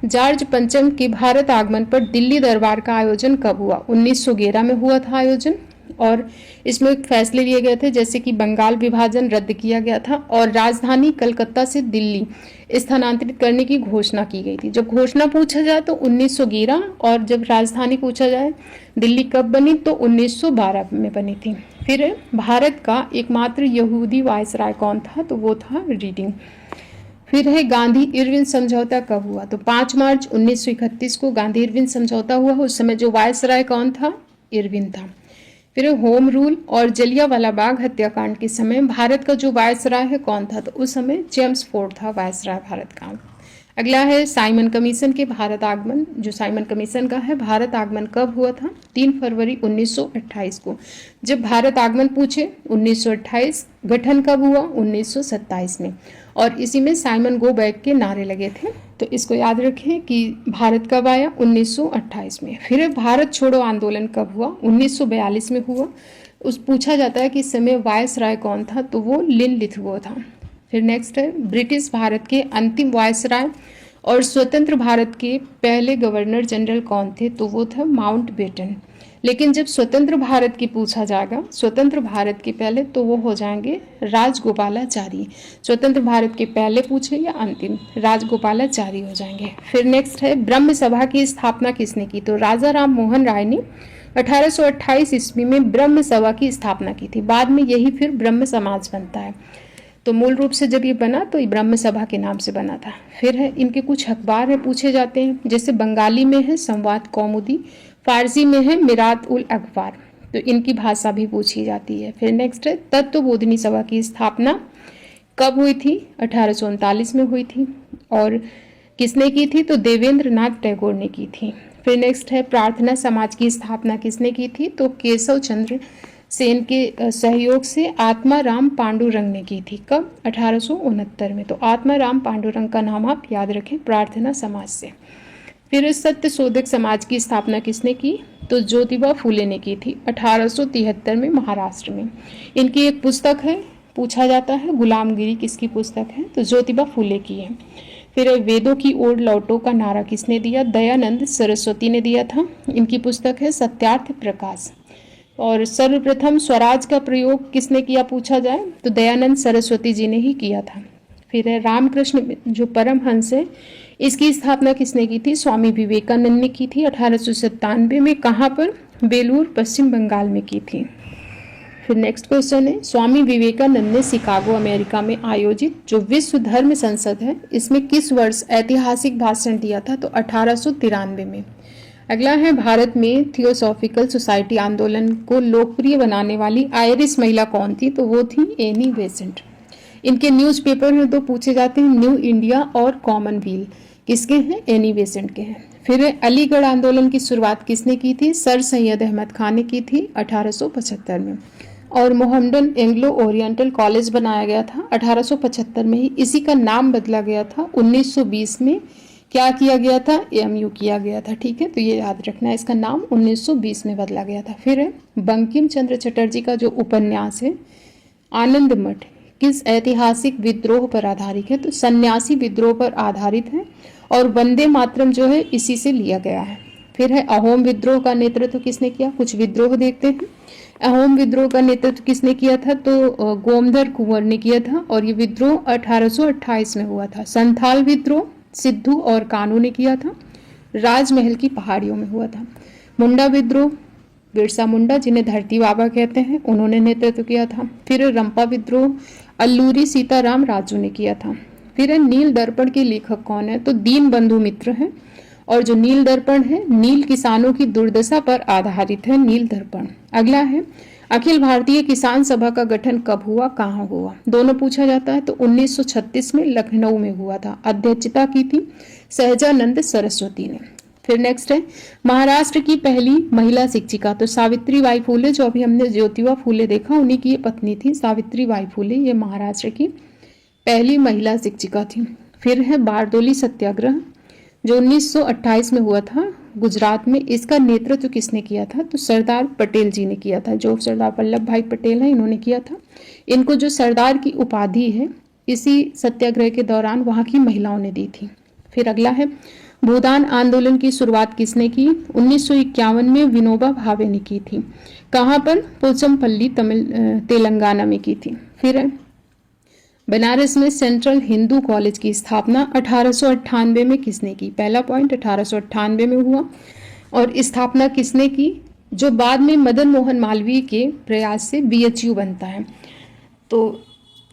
जॉर्ज पंचम के भारत आगमन पर दिल्ली दरबार का आयोजन कब हुआ? 1911 में हुआ था आयोजन। और इसमें फैसले लिए गए थे जैसे कि बंगाल विभाजन रद्द किया गया था और राजधानी कलकत्ता से दिल्ली स्थानांतरित करने की घोषणा की गई थी। जब घोषणा पूछा जाए तो 1911 और जब राजधानी पूछा जाए दिल्ली कब बनी तो 1912 में बनी थी। फिर भारत का एकमात्र यहूदी वायसराय कौन था? तो वो था रीडिंग। फिर है, गांधी इरविन समझौता कब हुआ? तो 5 मार्च 1931 को गांधी इरविन समझौता हुआ। उस समय जो वायसराय कौन था? इरविन था। फिर होम रूल और जलियांवाला बाग हत्याकांड के समय भारत का जो वायसराय है कौन था? तो उस समय जेम्स फोर्ड था वायसराय भारत का। अगला है, साइमन कमीशन के भारत आगमन। जो साइमन कमीशन का है भारत आगमन कब हुआ था? 3 फरवरी 1928 को। जब भारत आगमन पूछे 1928, गठन कब हुआ? 1927 में। और इसी में साइमन गो बैक के नारे लगे थे। तो इसको याद रखें कि भारत कब आया? 1928 में। फिर भारत छोड़ो आंदोलन कब हुआ? 1942 में हुआ। उस पूछा जाता है कि इस समय वायसराय कौन था? तो वो लिन लिथगो था। फिर नेक्स्ट है, ब्रिटिश भारत के अंतिम वायसराय और स्वतंत्र भारत के पहले गवर्नर जनरल कौन थे? तो वो था माउंट बेटन। लेकिन जब स्वतंत्र भारत की पूछा जाएगा स्वतंत्र भारत के पहले तो वो हो जाएंगे राजगोपालाचारी। स्वतंत्र भारत के पहले पूछे या अंतिम, राजगोपालाचारी हो जाएंगे। फिर नेक्स्ट है, ब्रह्म सभा की स्थापना किसने की? तो राजा राम मोहन राय ने 1828 ईस्वी में ब्रह्म सभा की स्थापना की थी। बाद में यही फिर ब्रह्म समाज बनता है। तो मूल रूप से जब ये बना तो ये ब्रह्म सभा के नाम से बना था। फिर है, इनके कुछ अखबार है पूछे जाते हैं, जैसे बंगाली में है संवाद कौमुदी, फारसी में है मिरात उल अखबार, तो इनकी भाषा भी पूछी जाती है। फिर नेक्स्ट है तत्वबोधिनी सभा की स्थापना कब हुई थी? 1839 में हुई थी। और किसने की थी? तो देवेंद्र नाथ टैगोर ने की थी। फिर नेक्स्ट है प्रार्थना समाज की स्थापना किसने की थी? तो केशव चंद्र सेन के सहयोग से आत्माराम पांडुरंग ने की थी। कब? 1869 में। तो आत्माराम पांडुरंग का नाम आप याद रखें प्रार्थना समाज से। फिर सत्य शोधक समाज की स्थापना किसने की? तो ज्योतिबा फूले ने की थी 1873 में महाराष्ट्र में। इनकी एक पुस्तक है, पूछा जाता है गुलामगिरी किसकी पुस्तक है? तो ज्योतिबा फूले की है। फिर वेदों की ओर लौटो का नारा किसने दिया? दयानंद सरस्वती ने दिया था। इनकी पुस्तक है सत्यार्थ प्रकाश। और सर्वप्रथम स्वराज का प्रयोग किसने किया पूछा जाए तो दयानंद सरस्वती जी ने ही किया था। फिर है रामकृष्ण जो परमहंस है, इसकी स्थापना किसने की थी? स्वामी विवेकानंद ने की थी 1897 में। कहाँ पर? बेलूर, पश्चिम बंगाल में की थी। फिर नेक्स्ट क्वेश्चन है स्वामी विवेकानंद ने शिकागो अमेरिका में आयोजित जो विश्व धर्म संसद है, इसमें किस वर्ष ऐतिहासिक भाषण दिया था? तो 1893 में। अगला है भारत में थियोसॉफिकल सोसाइटी आंदोलन को लोकप्रिय बनाने वाली आयरिश महिला कौन थी? तो वो थी एनी बेसेंट। इनके न्यूज़पेपर में दो पूछे जाते हैं, न्यू इंडिया और कॉमनवेल्थ। किसके हैं? एनी बेसेंट के हैं। फिर अलीगढ़ आंदोलन की शुरुआत किसने की थी? सर सैयद अहमद खान ने की थी 1875 में। और मोहम्मडन एंग्लो ओरिएंटल कॉलेज बनाया गया था 1875 में ही। इसी का नाम बदला गया था 1920 में। क्या किया गया था? एएमयू किया गया था। ठीक है, तो ये याद रखना है, इसका नाम 1920 में बदला गया था। फिर है बंकिम चंद्र चटर्जी का जो उपन्यास है आनंद मठ किस ऐतिहासिक विद्रोह पर आधारित है? तो सन्यासी विद्रोह पर आधारित है। और वंदे मातरम जो है इसी से लिया गया है। फिर है अहोम विद्रोह का नेतृत्व किसने किया? कुछ विद्रोह देखते हैं। अहोम विद्रोह का नेतृत्व किसने किया था? तो गोमधर कुंवर ने किया था। और ये विद्रोह 1828 में हुआ था। संथाल विद्रोह सिद्धू और कानू ने किया था, राजमहल की पहाड़ियों में हुआ था। मुंडा विद्रोह बिरसा मुंडा जिन्हें धरती बाबा कहते हैं, उन्होंने नेतृत्व किया था। फिर रंपा विद्रोह अल्लूरी सीताराम राजू ने किया था। फिर नील दर्पण के लेखक कौन है? तो दीन बंधु मित्र हैं। और जो नील दर्पण है नील किसानों की दुर्दशा पर आधारित है नील दर्पण। अगला है अखिल भारतीय किसान सभा का गठन कब हुआ, कहाँ हुआ? दोनों पूछा जाता है। तो 1936 में लखनऊ में हुआ था। अध्यक्षता की थी सहजानंद सरस्वती ने। फिर नेक्स्ट है महाराष्ट्र की पहली महिला शिक्षिका। तो सावित्री बाई फूले, जो अभी हमने ज्योतिबा फूले देखा, उन्हीं की ये पत्नी थी सावित्री बाई फूले। ये महाराष्ट्र की पहली महिला शिक्षिका थी। फिर है बारदोली सत्याग्रह जो 1928 में हुआ था गुजरात में। इसका नेतृत्व किसने किया था? तो सरदार पटेल जी ने किया था। जो सरदार वल्लभ भाई पटेल हैं, इन्होंने किया था। इनको जो सरदार की उपाधि है इसी सत्याग्रह के दौरान वहाँ की महिलाओं ने दी थी। फिर अगला है भूदान आंदोलन की शुरुआत किसने की? 1951 में विनोबा भावे ने की थी। कहाँ पर? पोचमपल्ली तेलंगाना में की थी। फिर बनारस में सेंट्रल हिंदू कॉलेज की स्थापना 1898 में किसने की? पहला पॉइंट 1898 में हुआ। और स्थापना किसने की? जो बाद में मदन मोहन मालवीय के प्रयास से बीएचयू बनता है। तो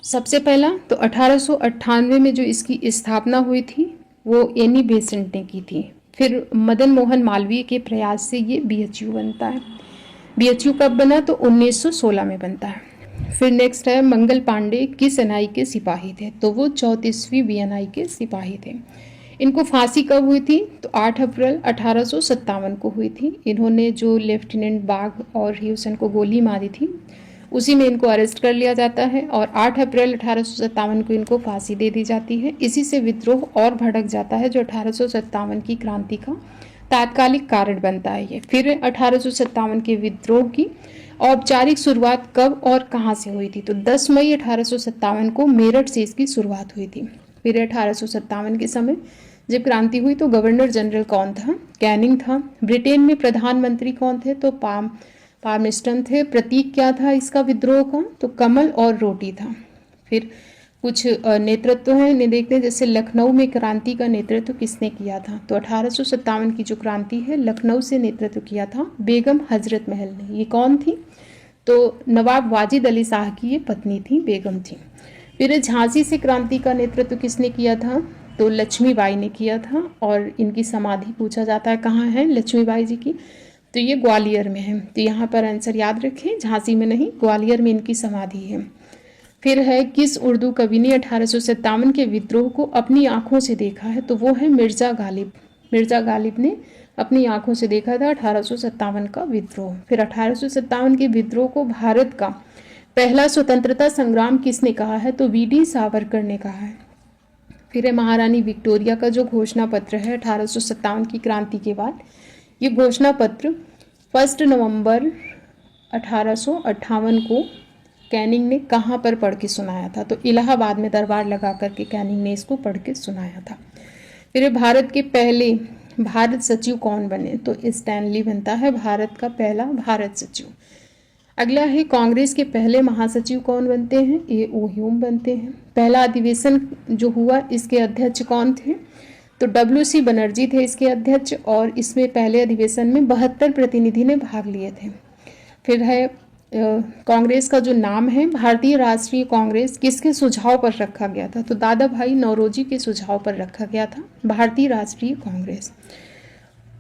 सबसे पहला तो 1898 में जो इसकी स्थापना हुई थी वो एनी बेसेंट ने की थी। फिर मदन मोहन मालवीय के प्रयास से ये बीएचयू बनता है। बीएचयू कब बना? तो 1916 में बनता है। फिर नेक्स्ट है मंगल पांडे किस एनआई के सिपाही थे? तो वो 34वीं बीएनआई के सिपाही थे। इनको फांसी कब हुई थी? तो 8 अप्रैल 1857 को हुई थी। इन्होंने जो लेफ्टिनेंट बाग और ह्यूसन को गोली मारी थी उसी में इनको अरेस्ट कर लिया जाता है और 8 अप्रैल 1857 को इनको फांसी दे दी जाती है। इसी से विद्रोह और भड़क जाता है जो 1857 की क्रांति का तात्कालिक कारण बनता है ये। फिर 1857 के विद्रोह की औपचारिक शुरुआत कब और कहाँ से हुई थी? तो 10 मई 1857 को मेरठ से इसकी शुरुआत हुई थी। फिर 1857 के समय जब क्रांति हुई तो गवर्नर जनरल कौन था? कैनिंग था। ब्रिटेन में प्रधानमंत्री कौन थे? तो पामस्टन थे। प्रतीक क्या था इसका विद्रोह का? तो कमल और रोटी था। फिर कुछ नेतृत्व हैं, इन्हें देखते हैं। जैसे लखनऊ में क्रांति का नेतृत्व किसने किया था? तो 1857 की जो क्रांति है लखनऊ से नेतृत्व किया था बेगम हजरत महल ने। ये कौन थी? तो नवाब वाजिद अली शाह की ये पत्नी थी, बेगम थी। फिर झांसी से क्रांति का नेतृत्व किसने किया था? तो लक्ष्मीबाई ने किया था। और इनकी समाधि पूछा जाता है कहाँ है लक्ष्मीबाई जी की? तो ये ग्वालियर में है। तो यहाँ पर आंसर याद रखें, झांसी में नहीं, ग्वालियर में इनकी समाधि है। फिर है, किस उर्दू कवि ने 1857 के विद्रोह को अपनी आंखों से देखा है? तो वो है मिर्जा गालिब। मिर्जा गालिब ने अपनी आंखों से देखा था 1857 का विद्रोह। फिर 1857 के विद्रोह को भारत का पहला स्वतंत्रता संग्राम किसने कहा है? तो वीडी सावरकर ने कहा है। फिर है, महारानी विक्टोरिया का जो घोषणा पत्र है 1857 की क्रांति के बाद, ये घोषणा पत्र 1 नवंबर 1858 को कैनिंग ने कहाँ पर पढ़ के सुनाया था? तो इलाहाबाद में दरबार लगा करके कैनिंग ने इसको पढ़ के सुनाया था। फिर भारत के पहले भारत सचिव कौन बने? तो स्टैनली बनता है भारत का पहला भारत सचिव। अगला है, कांग्रेस के पहले महासचिव कौन बनते हैं? ए ओ ह्यूम बनते हैं। पहला अधिवेशन जो हुआ, इसके अध्यक्ष कौन थे? तो WC बनर्जी थे इसके अध्यक्ष, और इसमें पहले अधिवेशन में 72 प्रतिनिधि ने भाग लिए थे। फिर है, कांग्रेस का जो नाम है भारतीय राष्ट्रीय कांग्रेस किसके सुझाव पर रखा गया था? तो दादा भाई नौरोजी के सुझाव पर रखा गया था भारतीय राष्ट्रीय कांग्रेस।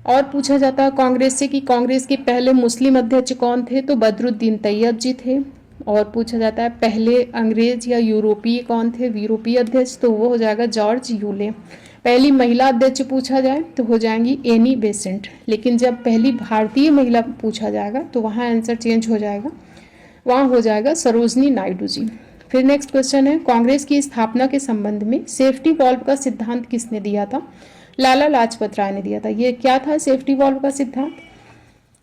और पूछा जाता है कांग्रेस से कि कांग्रेस के पहले मुस्लिम अध्यक्ष कौन थे? तो बदरुद्दीन तैयब जी थे। और पूछा जाता है पहले अंग्रेज या यूरोपीय कौन थे यूरोपीय अध्यक्ष? तो वो हो जाएगा जॉर्ज यूले। पहली महिला अध्यक्ष पूछा जाए तो हो जाएंगी एनी बेसेंट। लेकिन जब पहली भारतीय महिला पूछा जाएगा तो वहाँ आंसर चेंज हो जाएगा, वहाँ हो जाएगा सरोजनी नायडू जी। फिर नेक्स्ट क्वेश्चन है, कांग्रेस की स्थापना के संबंध में सेफ्टी वॉल्व का सिद्धांत किसने दिया था? लाला लाजपत राय ने दिया था। ये क्या था सेफ्टी वॉल्व का सिद्धांत?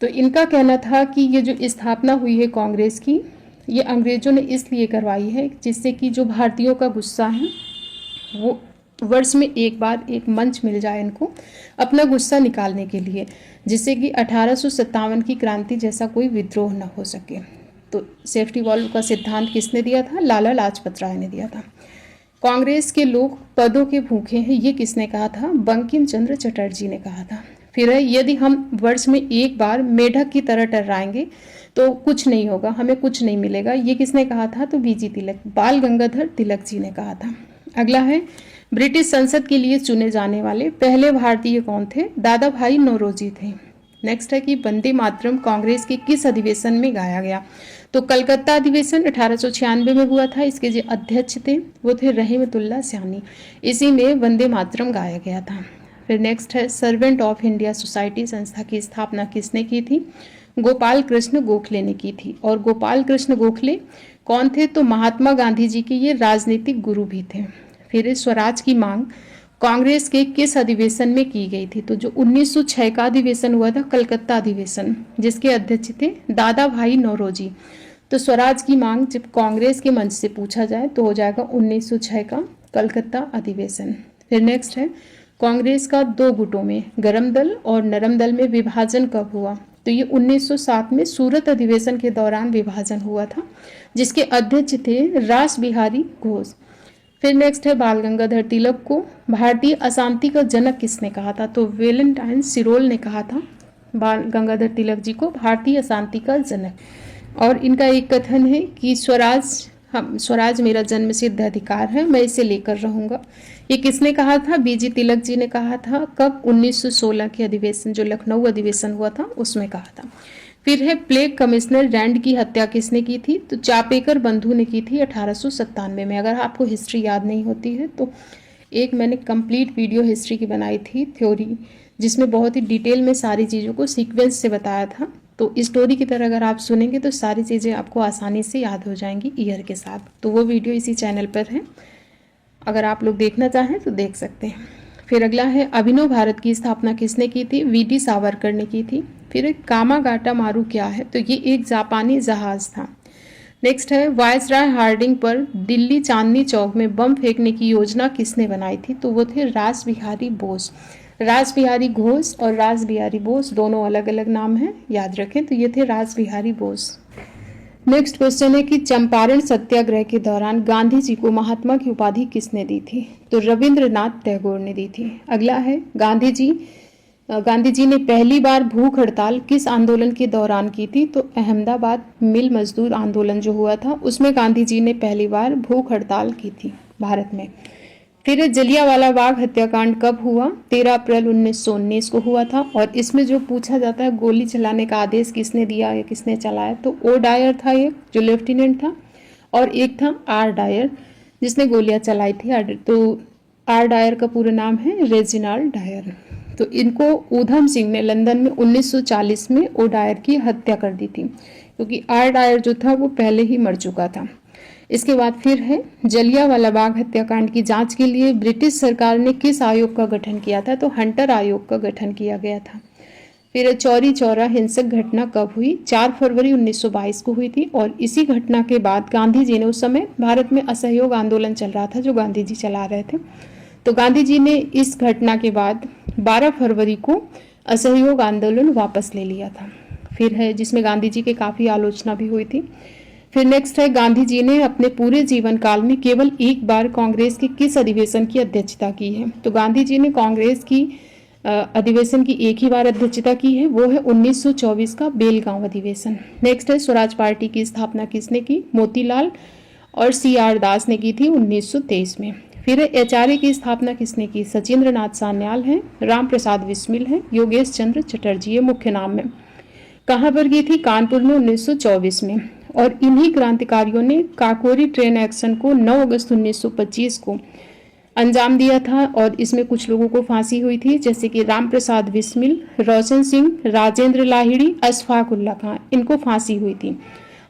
तो इनका कहना था कि ये जो स्थापना हुई है कांग्रेस की, ये अंग्रेजों ने इसलिए करवाई है जिससे कि जो भारतीयों का गुस्सा है वो वर्ष में एक बार एक मंच मिल जाए इनको अपना गुस्सा निकालने के लिए, जिससे कि 1857 की क्रांति जैसा कोई विद्रोह न हो सके। तो सेफ्टी वॉल्व का सिद्धांत किसने दिया था? लाला लाजपत राय ने दिया था। कांग्रेस के लोग पदों के भूखे हैं, ये किसने कहा था? बंकिम चंद्र चटर्जी ने कहा था। फिर है, यदि हम वर्ष में एक बार मेढक की तरह टर्राएंगे तो कुछ नहीं होगा, हमें कुछ नहीं मिलेगा, ये किसने कहा था? तो बीजी तिलक, बाल गंगाधर तिलक जी ने कहा था। अगला है, ब्रिटिश संसद के लिए चुने जाने वाले पहले भारतीय कौन थे? दादा भाई नौरोजी थे। नेक्स्ट है कि वंदे मातरम कांग्रेस के किस अधिवेशन में गाया गया? तो कलकत्ता अधिवेशन 1896 में हुआ था। इसके जो अध्यक्ष थे वो थे रहमतुल्लाह सैनी। इसी में वंदे मातरम गाया गया था। फिर नेक्स्ट है, सर्वेंट ऑफ इंडिया सोसाइटी संस्था की स्थापना किसने की थी? गोपाल कृष्ण गोखले ने की थी। और गोपाल कृष्ण गोखले कौन थे? तो महात्मा गांधी जी के ये राजनीतिक गुरु भी थे। फिर स्वराज की मांग कांग्रेस के किस अधिवेशन में की गई थी? तो जो 1906 का अधिवेशन हुआ था, कलकत्ता अधिवेशन, जिसके अध्यक्ष थे दादा भाई नौरोजी। तो स्वराज की मांग जब कांग्रेस के मंच से पूछा जाए तो हो जाएगा 1906 का कलकत्ता अधिवेशन। फिर नेक्स्ट है, कांग्रेस का 2 गुटों में गरम दल और नरम दल में विभाजन कब हुआ? तो ये 1907 में सूरत अधिवेशन के दौरान विभाजन हुआ था, जिसके अध्यक्ष थे रास बिहारी घोष। फिर नेक्स्ट है, बाल गंगाधर तिलक को भारतीय अशांति का जनक किसने कहा था? तो वेलेंटाइन सिरोल ने कहा था बाल गंगाधर तिलक जी को भारतीय अशांति का जनक। और इनका एक कथन है कि स्वराज मेरा जन्मसिद्ध अधिकार है, मैं इसे लेकर रहूंगा। ये किसने कहा था? बीजी तिलक जी ने कहा था। कब? 1916 के अधिवेशन, जो लखनऊ अधिवेशन हुआ था उसमें कहा था। फिर है, प्लेग कमिश्नर रैंड की हत्या किसने की थी? तो चापेकर बंधु ने की थी 1897 में। अगर आपको हिस्ट्री याद नहीं होती है तो एक मैंने कंप्लीट वीडियो हिस्ट्री की बनाई थी, थ्योरी, जिसमें बहुत ही डिटेल में सारी चीज़ों को सीक्वेंस से बताया था। तो स्टोरी की तरह अगर आप सुनेंगे तो सारी चीज़ें आपको आसानी से याद हो जाएंगी ईयर के साथ। तो वो वीडियो इसी चैनल पर है, अगर आप लोग देखना चाहें तो देख सकते हैं। फिर अगला है, अभिनव भारत की स्थापना किसने की थी? वीडी सावरकर ने की थी। फिर कामागाटा मारू क्या है? तो ये एक जापानी जहाज था। नेक्स्ट है, वायसराय हार्डिंग पर दिल्ली चांदनी चौक में बम फेंकने की योजना किसने बनाई थी? तो वो थे रास बिहारी बोस। रास बिहारी घोष और रास बिहारी बोस दोनों अलग अलग नाम हैं, याद रखें। तो ये थे रास बिहारी बोस। नेक्स्ट क्वेश्चन है कि चंपारण सत्याग्रह के दौरान गांधी जी को महात्मा की उपाधि किसने दी थी? तो रविंद्रनाथ टैगोर ने दी थी। अगला है, गांधी जी ने पहली बार भूख हड़ताल किस आंदोलन के दौरान की थी? तो अहमदाबाद मिल मजदूर आंदोलन जो हुआ था उसमें गांधी जी ने पहली बार भूख हड़ताल की थी भारत में। फिर जलियांवाला बाग हत्याकांड कब हुआ? 13 अप्रैल 1919 को हुआ था। और इसमें जो पूछा जाता है गोली चलाने का आदेश किसने दिया या किसने चलाया, तो ओ डायर था एक जो लेफ्टिनेंट था, और एक था आर डायर जिसने गोलियां चलाई थी। तो आर डायर का पूरा नाम है रेजिनाल्ड डायर। तो इनको ऊधम सिंह ने लंदन में 1940 में ओ डायर की हत्या कर दी थी, क्योंकि आर डायर जो था वो पहले ही मर चुका था। इसके बाद फिर है जलियांवाला बाग हत्याकांड की जांच के लिए ब्रिटिश सरकार ने किस आयोग का गठन किया था? तो हंटर आयोग का गठन किया गया था। फिर चौरी चौरा हिंसक घटना कब हुई? 4 फरवरी 1922 को हुई थी। और इसी घटना के बाद गांधी जी ने, उस समय भारत में असहयोग आंदोलन चल रहा था जो गांधी जी चला रहे थे, तो गांधी जी ने इस घटना के बाद 12 फरवरी को असहयोग आंदोलन वापस ले लिया था। फिर है जिसमें गांधी जी की काफ़ी आलोचना भी हुई थी। फिर नेक्स्ट है गांधी जी ने अपने पूरे जीवन काल में केवल एक बार कांग्रेस के किस अधिवेशन की अध्यक्षता की है? तो गांधी जी ने कांग्रेस की अधिवेशन की एक ही बार अध्यक्षता की है, वो है 1924 का बेलगांव अधिवेशन। नेक्स्ट है स्वराज पार्टी की स्थापना किसने की? मोतीलाल और CR दास ने की थी 1923 में। फिर HRA की स्थापना किसने की? सचिंद्र नाथ सान्याल है, राम प्रसाद बिस्मिल है, योगेश चंद्र चटर्जी है मुख्य नाम में। कहाँ पर की थी? कानपुर में 1924 में। और इन्हीं क्रांतिकारियों ने काकोरी ट्रेन एक्शन को 9 अगस्त 1925 को अंजाम दिया था। और इसमें कुछ लोगों को फांसी हुई थी, जैसे कि राम प्रसाद बिस्मिल, रोशन सिंह, राजेंद्र लाहिड़ी, अशफाक उल्ला खां, इनको फांसी हुई थी।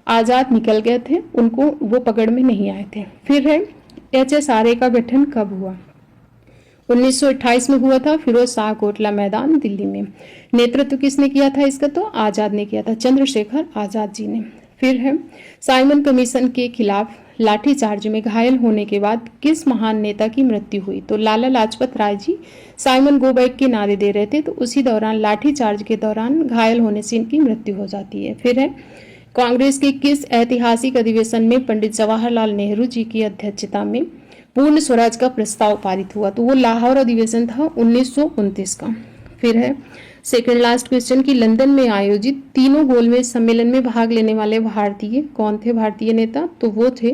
आज़ाद निकल गए थे, उनको वो पकड़ में नहीं आए थे। फिर है HSRA का गठन कब हुआ? 1928 में हुआ था, फिरोज शाह कोटला मैदान दिल्ली में। नेतृत्व किसने किया था इसका? तो आज़ाद ने किया था, चंद्रशेखर आज़ाद जी ने। फिर है साइमन कमीशन के खिलाफ लाठीचार्ज में घायल होने के बाद किस महान नेता की मृत्यु हुई? तो Lala Lajpat Rai ji Simon go back के नारे दे रहे थे, तो उसी दौरान लाठीचार्ज के दौरान घायल होने से इनकी मृत्यु हो जाती है। फिर है कांग्रेस के किस ऐतिहासिक अधिवेशन में पंडित जवाहरलाल नेहरू जी की अध्यक्षता में पूर्ण स्वराज का प्रस्ताव पारित हुआ? तो वो लाहौर अधिवेशन था 1929 का। फिर है सेकंड लास्ट क्वेश्चन की लंदन में आयोजित तीनों गोलमेज सम्मेलन में भाग लेने वाले भारतीय कौन थे? भारतीय नेता, तो वो थे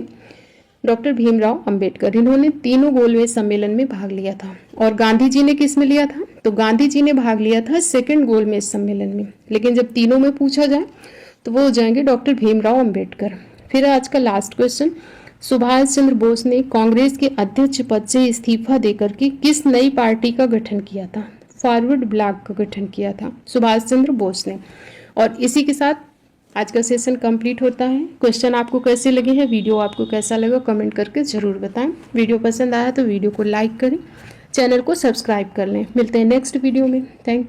डॉक्टर भीमराव अंबेडकर। इन्होंने तीनों गोलमेज सम्मेलन में भाग लिया था। और गांधी जी ने किस में लिया था? तो गांधी जी ने भाग लिया था सेकंड गोलमेज सम्मेलन में। लेकिन जब तीनों में पूछा जाए तो वो हो जाएंगे डॉक्टर भीमराव अंबेडकर। फिर आज का लास्ट क्वेश्चन, सुभाष चंद्र बोस ने कांग्रेस के अध्यक्ष पद से इस्तीफा देकर के किस नई पार्टी का गठन किया था? फॉरवर्ड ब्लॉक का गठन किया था सुभाष चंद्र बोस ने। और इसी के साथ आज का सेशन कंप्लीट होता है। क्वेश्चन आपको कैसे लगे हैं, वीडियो आपको कैसा लगा, कमेंट करके जरूर बताएं। वीडियो पसंद आया तो वीडियो को लाइक करें, चैनल को सब्सक्राइब कर लें। मिलते हैं नेक्स्ट वीडियो में। Thank you.